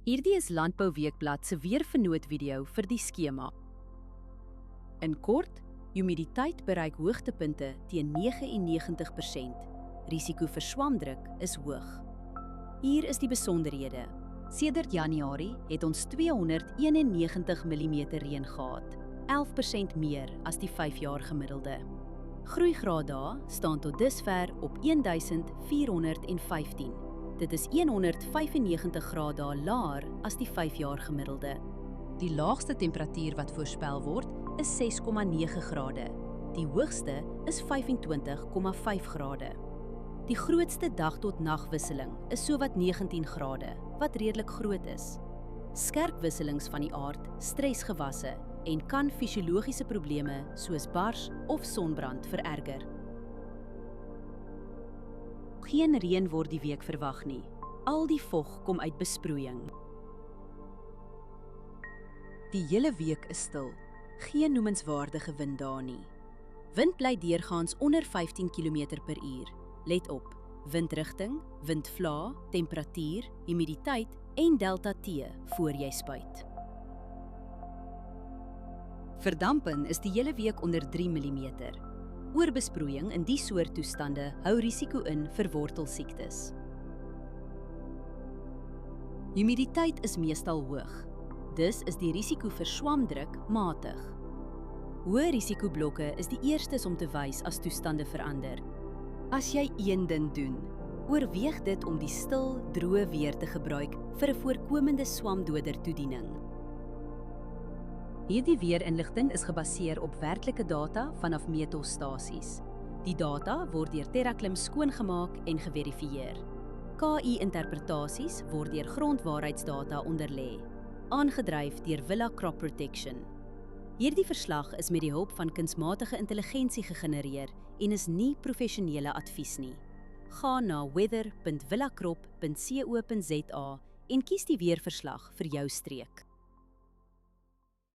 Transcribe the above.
Hierdie is Landbou Weekblad se weervernoot-video vir die skema. In kort, humiditeit bereik hoogtepunte teen 99%. Risiko vir swamdruk is hoog. Hier is die besonderhede. Sedert Januarie het ons 291 mm reën gehad, 11% meer as die 5-jaar gemiddelde. Groeigraaddae staan tot dusver op 1415. Dit is 195 grade laer as die 5-jaar gemiddelde. Die laagste temperatuur wat voorspel word is 6,9 grade. Die hoogste is 25,5 grade. Die grootste dag tot nagwisseling is sowat 19 grade, wat redelik groot is. Skerp wisselings van die aard stres gewasse en kan fisiologiese probleme soos bars of sonbrand vererger. Geen reën word die week verwag nie. Al die vog kom uit besproeiing. Die hele week is stil. Geen noemenswaardige wind daar nie. Wind bly deurgaans onder 15 km/h. Let op: windrigting, windvlae, temperatuur, humiditeit en delta T voor jy spuit. Verdamping is die hele week onder 3 mm. Oorbesproeiing in die soort toestande hou risiko in vir wortelsiektes. Humiditeit is meestal hoog. Dus is die risiko vir swamdruk matig. Hoë risikoblokke is die eerstes om te wys as toestande verander. As jy een ding doen, oorweeg dit om die stil, droë weer te gebruik vir 'n voorkomende swamdoder toediening. Hierdie weerinligting is gebaseer op werklike data vanaf meetstasies. Die data word deur TerraClim skoongemaak en geverifieer. KI-interpretasies word deur grondwaarheidsdata onderlê, aangedryf deur Villa Crop Protection. Hierdie verslag is met die hulp van kunsmatige intelligensie gegenereer en is nie professionele advies nie. Ga na weather.villacrop.co.za en kies die weerverslag vir jou streek.